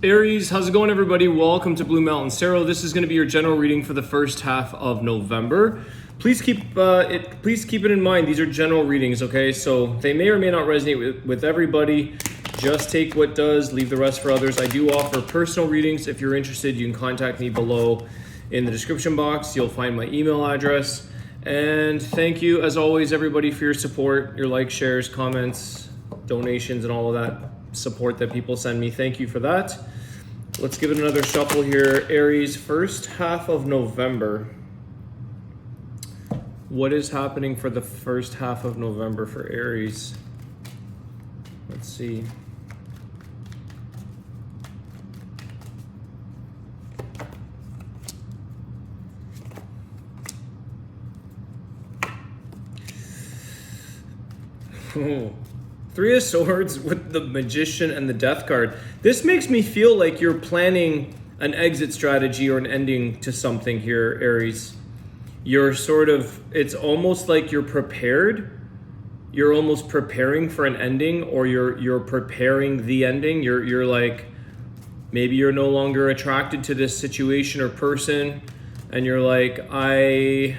Aries, how's it going, everybody? Welcome to BlueMountainsTarot. This is going to be your general reading for the first half of November. Please keep it in mind. These are general readings, okay? So they may or may not resonate with everybody. Just take what does, leave the rest for others. I do offer personal readings. If you're interested, you can contact me below in the description box. You'll find my email address. And thank you, as always, everybody, for your support, your likes, shares, comments, donations, and all of that support that people send me. Thank you for that. Let's give it another shuffle here. Aries, first half of November. What is happening for the first half of November for Aries? Let's see. Oh. Three of Swords with the Magician and the Death card. This makes me feel like you're planning an exit strategy or an ending to something here, Aries. You're it's almost like you're prepared. You're almost preparing for an ending, or you're preparing the ending. You're like, maybe you're no longer attracted to this situation or person, and you're like, I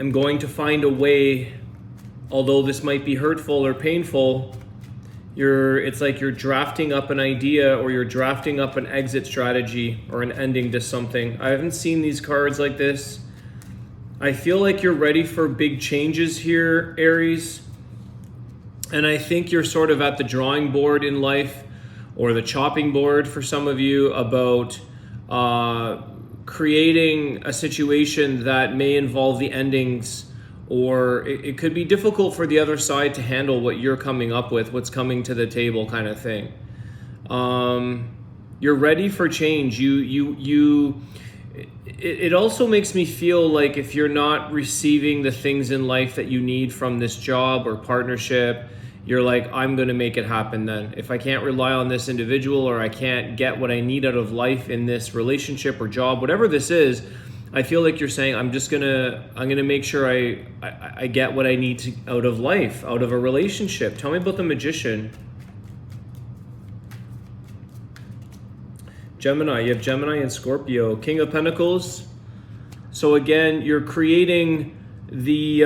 am going to find a way. Although this might be hurtful or painful, it's like you're drafting up an idea, or you're drafting up an exit strategy or an ending to something. I haven't seen these cards like this. I feel like you're ready for big changes here, Aries. And I think you're sort of at the drawing board in life, or the chopping board for some of you, about creating a situation that may involve the endings. Or it could be difficult for the other side to handle what you're coming up with, what's coming to the table, kind of thing. You're ready for change. It also makes me feel like if you're not receiving the things in life that you need from this job or partnership, you're like, I'm going to make it happen then. If I can't rely on this individual, or I can't get what I need out of life in this relationship or job, whatever this is, I feel like you're saying, I'm gonna make sure I get what I need out of life, out of a relationship. Tell me about the Magician. Gemini, you have Gemini and Scorpio. King of Pentacles. So again, you're creating the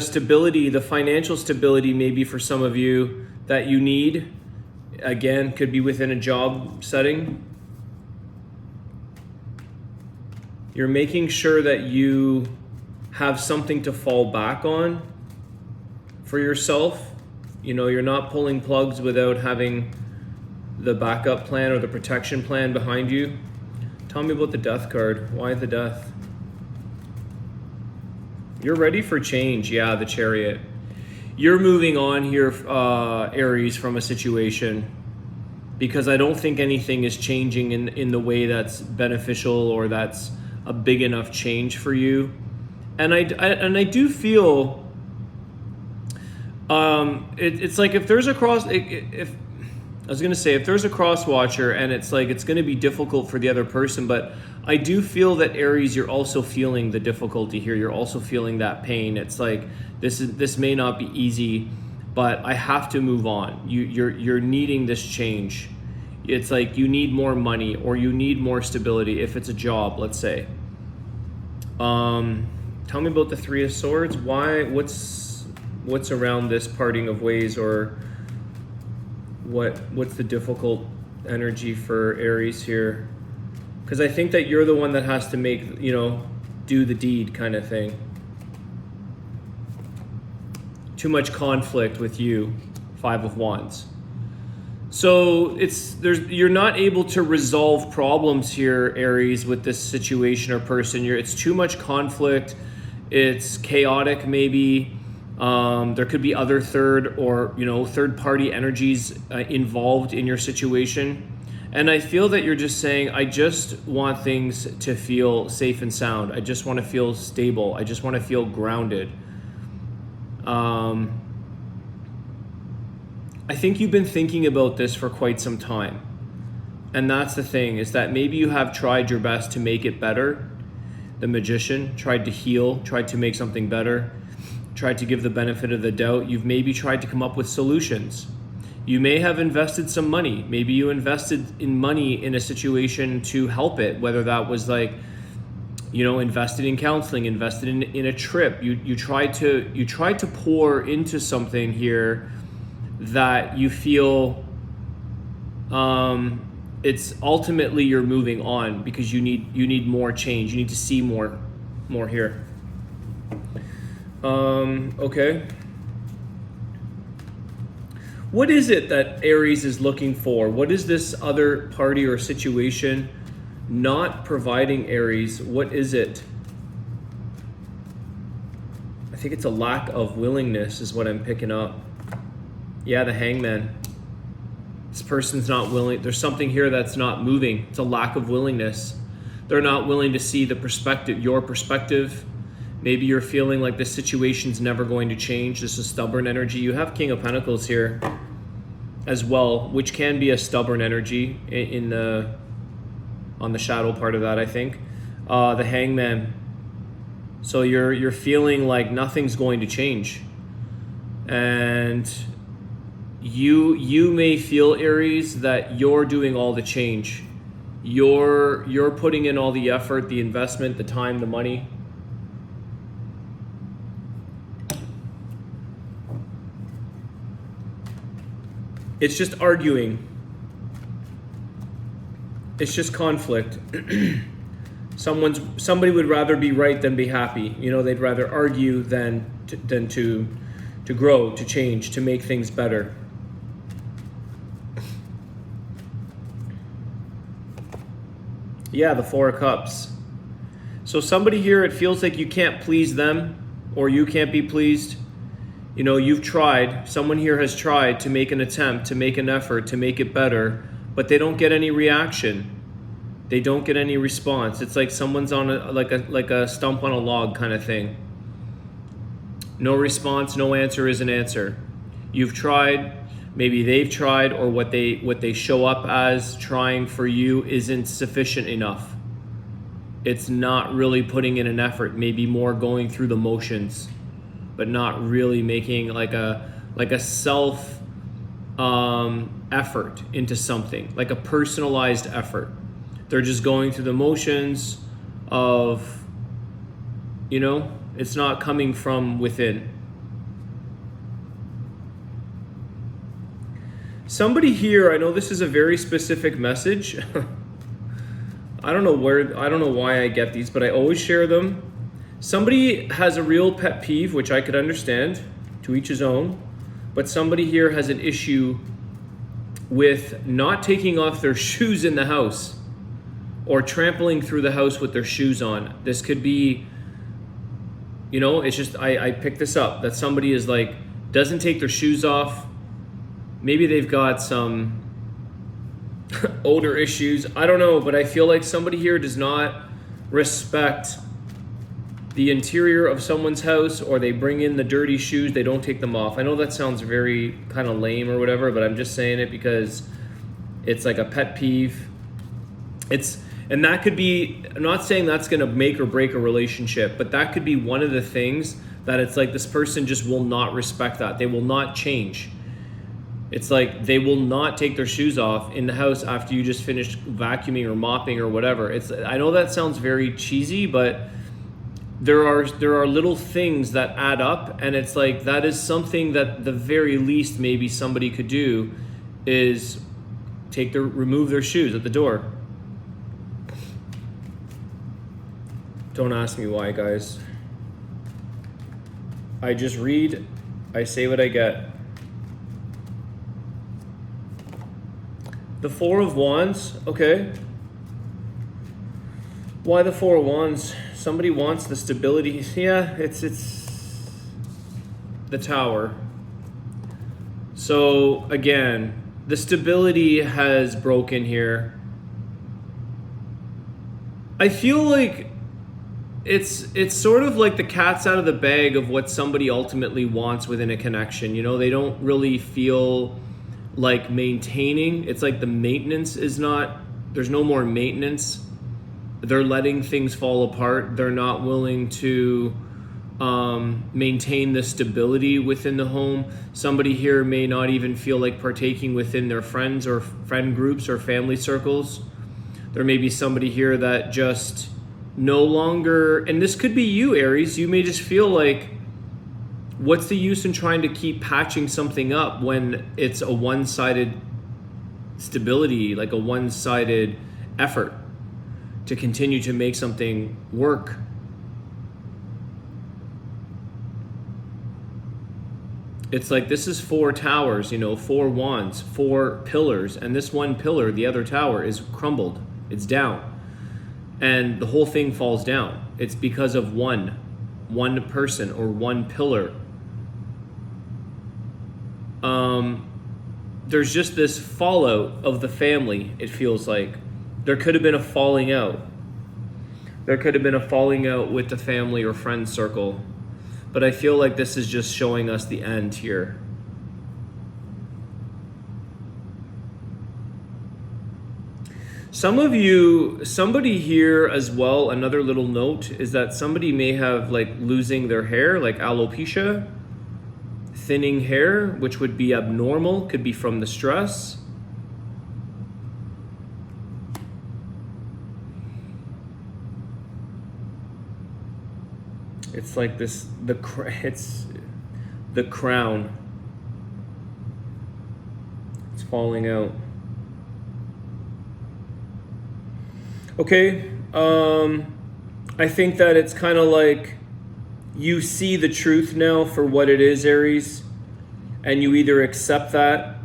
stability, the financial stability, maybe for some of you, that you need. Again, could be within a job setting. You're making sure that you have something to fall back on for yourself. You know, you're not pulling plugs without having the backup plan or the protection plan behind you. Tell me about the Death card. Why the Death? You're ready for change. Yeah, the Chariot. You're moving on here, Aries, from a situation, because I don't think anything is changing in the way that's beneficial or that's a big enough change for you. And I do feel it's like if there's a cross watcher, and it's like it's going to be difficult for the other person, but I do feel that, Aries, you're also feeling the difficulty here. You're also feeling that pain. It's like this may not be easy, but I have to move on. You're needing this change. It's like you need more money, or you need more stability if it's a job, let's say. Tell me about the Three of Swords. What's around this parting of ways, or what's the difficult energy for Aries here? Because I think that you're the one that has to do the deed, kind of thing. Too much conflict with you. Five of Wands. So you're not able to resolve problems here, Aries, with this situation or person. It's too much conflict. It's chaotic, maybe. There could be other third party energies involved in your situation. And I feel that you're just saying, I just want things to feel safe and sound. I just want to feel stable. I just want to feel grounded. I think you've been thinking about this for quite some time. And that's the thing, is that maybe you have tried your best to make it better. The Magician tried to heal, tried to make something better, tried to give the benefit of the doubt. You've maybe tried to come up with solutions. You may have invested some money. Maybe you invested in money in a situation to help it, whether that was like, invested in counseling, invested in a trip. You tried to pour into something here that you feel it's ultimately you're moving on because you need more change. You need to see more here. Okay. What is it that Aries is looking for? What is this other party or situation not providing Aries? What is it? I think it's a lack of willingness is what I'm picking up. Yeah, the Hangman. This person's not willing. There's something here that's not moving. It's a lack of willingness. They're not willing to see the perspective, your perspective. Maybe you're feeling like this situation's never going to change. This is stubborn energy. You have King of Pentacles here as well, which can be a stubborn energy on the shadow part of that, I think. The Hangman. So you're feeling like nothing's going to change. And you may feel, Aries, that you're doing all the change. You're putting in all the effort, the investment, the time, the money. It's just arguing. It's just conflict. Somebody would rather be right than be happy. They'd rather argue than to grow, to change, to make things better. Yeah, the Four of Cups. So somebody here, it feels like you can't please them or you can't be pleased. You've tried, someone here has tried to make an attempt, to make an effort, to make it better, but they don't get any reaction. They don't get any response. It's like someone's on like a stump on a log kind of thing. No response, no answer is an answer. You've tried, maybe they've tried, or what they show up as trying for you isn't sufficient enough. It's not really putting in an effort, maybe more going through the motions, but not really making like a self effort into something, like a personalized effort. They're just going through the motions of, it's not coming from within. Somebody here, I know this is a very specific message. I don't know why I get these, but I always share them. Somebody has a real pet peeve, which I could understand, to each his own, but somebody here has an issue with not taking off their shoes in the house or trampling through the house with their shoes on. This could be, it's just, I picked this up, that somebody is like, doesn't take their shoes off. Maybe they've got some odor issues. I don't know, but I feel like somebody here does not respect the interior of someone's house, or they bring in the dirty shoes, they don't take them off. I know that sounds very kind of lame or whatever, but I'm just saying it because it's like a pet peeve. And that could be, I'm not saying that's going to make or break a relationship, but that could be one of the things that it's like this person just will not respect that. They will not change. It's like they will not take their shoes off in the house after you just finished vacuuming or mopping or whatever. I know that sounds very cheesy, but there are little things that add up, and it's like that is something that the very least maybe somebody could do is remove their shoes at the door. Don't ask me why, guys. I just read, I say what I get. The Four of Wands, okay. Why the Four of Wands? Somebody wants the stability. Yeah, it's the Tower. So again, the stability has broken here. I feel like it's sort of like the cat's out of the bag of what somebody ultimately wants within a connection. They don't really feel like maintaining. It's like the maintenance is not, there's no more maintenance. They're letting things fall apart. They're not willing to maintain the stability within the home. Somebody here may not even feel like partaking within their friends or friend groups or family circles. There may be somebody here that just no longer, and this could be you, Aries, you may just feel like, what's the use in trying to keep patching something up when it's a one-sided stability, like a one-sided effort to continue to make something work? It's like, this is 4 towers, 4 wands, 4 pillars, and this one pillar, the other tower, is crumbled. It's down. And the whole thing falls down. It's because of one person or one pillar. There's just this fallout of the family, it feels like. There could have been a falling out. There could have been a falling out with the family or friend circle. But I feel like this is just showing us the end here. Some of you, somebody here as well, another little note is that somebody may have like losing their hair, like alopecia, thinning hair, which would be abnormal, could be from the stress. It's like this, it's the crown. It's falling out. Okay, I think that it's kind of like you see the truth now for what it is, Aries, and you either accept that,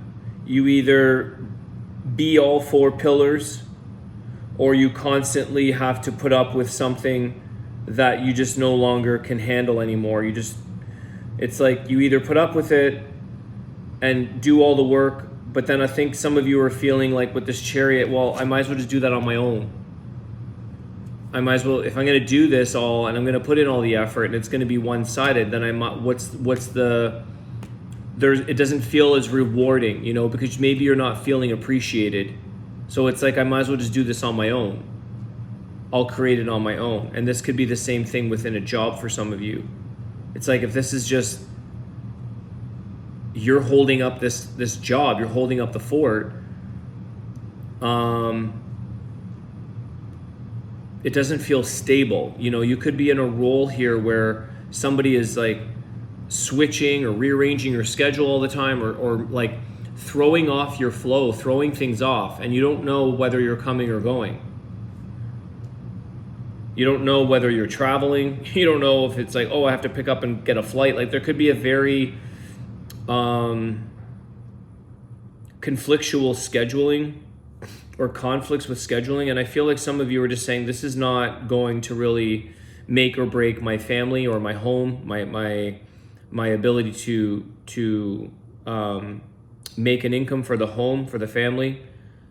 you either be all 4 pillars, or you constantly have to put up with something that you just no longer can handle anymore. It's like you either put up with it and do all the work, but then I think some of you are feeling like with this Chariot, well, I might as well just do that on my own. I might as well, if I'm going to do this all and I'm going to put in all the effort and it's going to be one-sided, then it doesn't feel as rewarding, because maybe you're not feeling appreciated. So it's like, I might as well just do this on my own. I'll create it on my own. And this could be the same thing within a job for some of you. It's like, if this is just, you're holding up this job, you're holding up the fort, it doesn't feel stable. You could be in a role here where somebody is like switching or rearranging your schedule all the time, or like throwing off your flow, throwing things off, and you don't know whether you're coming or going. You don't know whether you're traveling. You don't know if it's like, oh, I have to pick up and get a flight. Like, there could be a very conflictual scheduling or conflicts with scheduling. And I feel like some of you are just saying, this is not going to really make or break my family or my home, my ability to make an income for the home, for the family.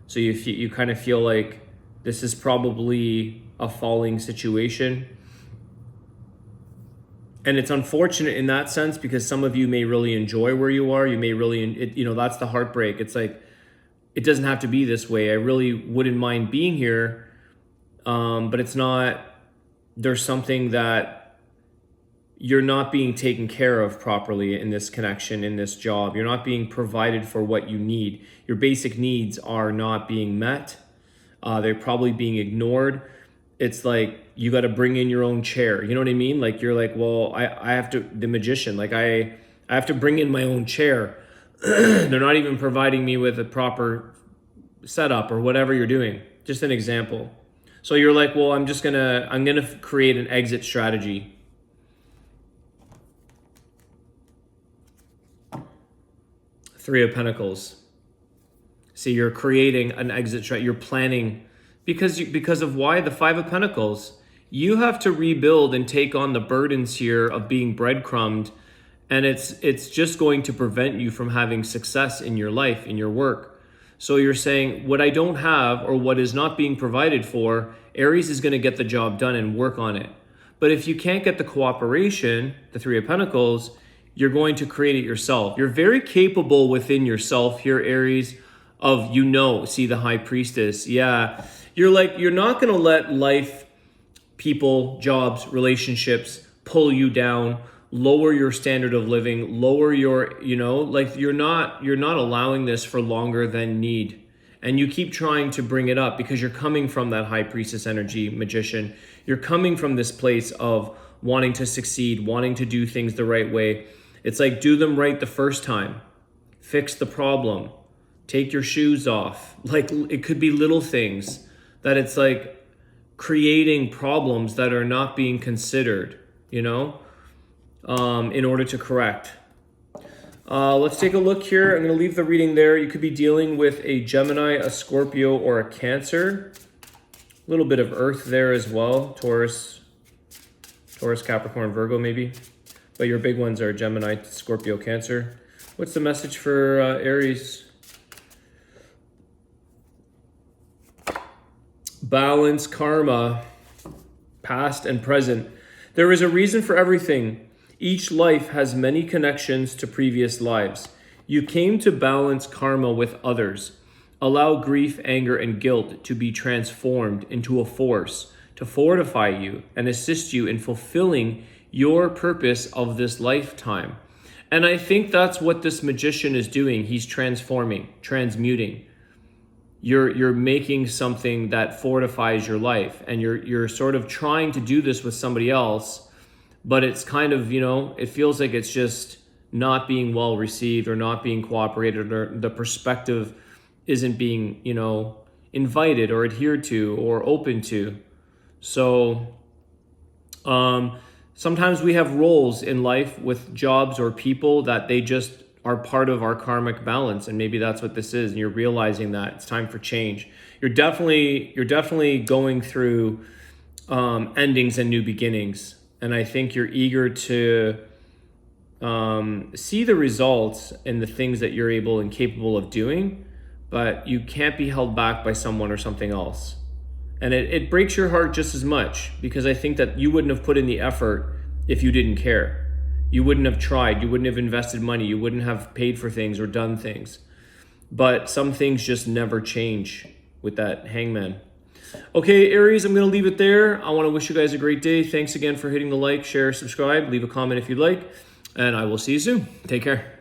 So you kind of feel like this is probably a falling situation. And it's unfortunate in that sense, because some of you may really enjoy where you are. You may really, that's the heartbreak. It's like, it doesn't have to be this way. I really wouldn't mind being here. But it's not, there's something that you're not being taken care of properly in this connection, in this job. You're not being provided for what you need. Your basic needs are not being met. They're probably being ignored. It's like, you got to bring in your own chair. You know what I mean? Like, you're like, well, I have to, the magician, like I have to bring in my own chair. They're not even providing me with a proper setup or whatever you're doing. Just an example. So you're like, well, I'm going to create an exit strategy. Three of Pentacles. See, you're creating an exit strategy. You're planning because of why? The Five of Pentacles. You have to rebuild and take on the burdens here of being breadcrumbed, and it's just going to prevent you from having success in your life, in your work. So you're saying, what I don't have or what is not being provided for, Aries is going to get the job done and work on it. But if you can't get the cooperation, the Three of Pentacles, you're going to create it yourself. You're very capable within yourself here, Aries, of, see the High Priestess. Yeah, you're not going to let life, people, jobs, relationships pull you down, lower your standard of living, lower your, like you're not allowing this for longer than need. And you keep trying to bring it up because you're coming from that high priestess energy, magician. You're coming from this place of wanting to succeed, wanting to do things the right way. It's like, do them right the first time. Fix the problem. Take your shoes off. Like, it could be little things that it's like creating problems that are not being considered, in order to correct. Let's take a look here. I'm going to leave the reading there. You could be dealing with a Gemini, a Scorpio, or a Cancer. A little bit of Earth there as well. Taurus, Capricorn, Virgo maybe. But your big ones are Gemini, Scorpio, Cancer. What's the message for Aries? Balance, karma, past and present. There is a reason for everything. Each life has many connections to previous lives. You came to balance karma with others. Allow grief, anger, and guilt to be transformed into a force to fortify you and assist you in fulfilling your purpose of this lifetime. And I think that's what this magician is doing. He's transforming, transmuting. You're making something that fortifies your life, and you're sort of trying to do this with somebody else. But it's kind of, it feels like it's just not being well received or not being cooperated, or the perspective isn't being, invited or adhered to or open to. So sometimes we have roles in life with jobs or people that they just are part of our karmic balance. And maybe that's what this is. And you're realizing that it's time for change. You're definitely going through endings and new beginnings. And I think you're eager to see the results in the things that you're able and capable of doing, but you can't be held back by someone or something else. And it breaks your heart just as much, because I think that you wouldn't have put in the effort if you didn't care. You wouldn't have tried. You wouldn't have invested money. You wouldn't have paid for things or done things. But some things just never change with that hangman. Okay, Aries, I'm going to leave it there. I want to wish you guys a great day. Thanks again for hitting the like, share, subscribe. Leave a comment if you'd like. And I will see you soon. Take care.